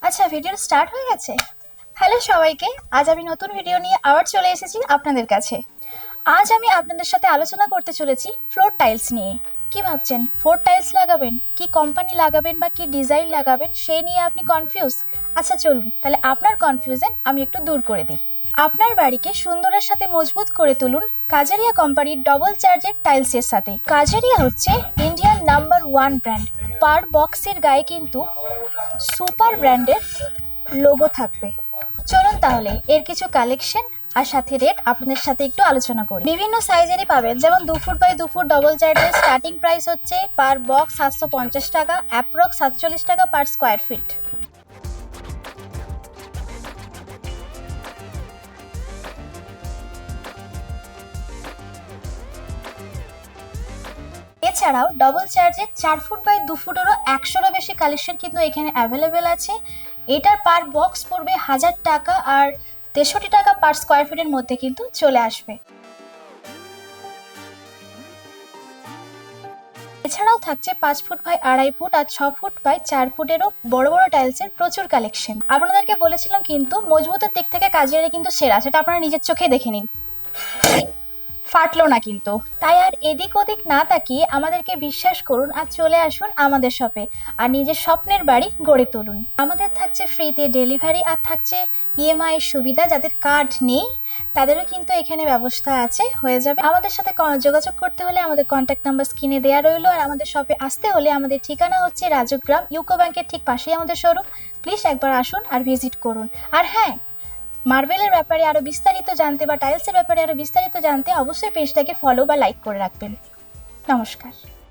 আচ্ছা, video start হয়ে গেছে। হ্যালো সবাইকে, আজ আমি নতুন ভিডিও নিয়ে আবার চলে এসেছি আপনাদের কাছে। আজ আমি আপনাদের সাথে আলোচনা করতে চলেছি ফ্লোর টাইলস নিয়ে। কি ভাবছেন, ফ্লোর টাইলস লাগাবেন, কি কোম্পানি লাগাবেন বা কি ডিজাইন লাগাবেন সেই নিয়ে আপনি কনফিউজ? আচ্ছা চলুন, তাহলে আপনার কনফিউশন আমি একটু দূর করে দিই। আপনার বাড়িকে সুন্দরের সাথে মজবুত করে তুলুন কাজারিয়া কোম্পানির ডবল চার্জের টাইলসের সাথে। কাজারিয়া হচ্ছে ইন্ডিয়ান নাম্বার 1 ব্র্যান্ড। পার বক্সের গায়ে কিন্তু সুপার ব্র্যান্ডের লোগো থাকবে। চলুন তাহলে এর কিছু কালেকশন আর সাথে রেট আপনাদের সাথে একটু আলোচনা করি। বিভিন্ন সাইজেরই পাবেন, যেমন 2 ফুট বাই 2 ফুট ডবল চার্জের স্টার্টিং প্রাইস হচ্ছে পার বক্স 750 টাকা, অ্যাপ্রক্স 47 টাকা পার স্কোয়ার ফিট। এছাড়াও ডবল চার্জের 4 ফুট বাই 2 ফুটেরও 100রও বেশি কালেকশন কিন্তু এখানে অ্যাভেলেবেল আছে। এটার পার বক্স পড়বে 1000 টাকা আর 63 টাকা পার স্কোয়ার ফিটের মধ্যে কিন্তু চলে আসবে। এছাড়াও থাকছে 5 ফুট বাই 2.5 ফুট আর 6 ফুট বাই 4 ফুটেরও বড় বড় টাইলসের প্রচুর কালেকশন। আপনাদেরকে বলেছিলাম কিন্তু মজবুতের দিক থেকে কাজের কিন্তু সেরা, সেটা আপনারা নিজের চোখে দেখে নিন, ফাটলো না কিন্তু। তাই আর এদিক ওদিক না তাকিয়ে আমাদেরকে বিশ্বাস করুন আর চলে আসুন আমাদের শপে আর নিজের স্বপ্নের বাড়ি গড়ে তুলুন। আমাদের থাকছে ফ্রিতে ডেলিভারি আর থাকছে ইএমআই এর সুবিধা। যাদের কার্ড নেই তাদেরও কিন্তু এখানে ব্যবস্থা আছে, হয়ে যাবে। আমাদের সাথে যোগাযোগ করতে হলে আমাদের কন্ট্যাক্ট নাম্বার স্ক্রিনে দেওয়া রইলো। আর আমাদের শপে আসতে হলে আমাদের ঠিকানা হচ্ছে রাজগ্রাম, ইউকো ব্যাংকের ঠিক পাশেই আমাদের শোরুম। প্লিজ একবার আসুন আর ভিজিট করুন। আর হ্যাঁ, মার্বেলের ব্যাপারে আরো বিস্তারিত জানতে বা টাইলসের ব্যাপারে আরো বিস্তারিত জানতে অবশ্যই পেজটাকে ফলো বা লাইক করে রাখবেন। নমস্কার।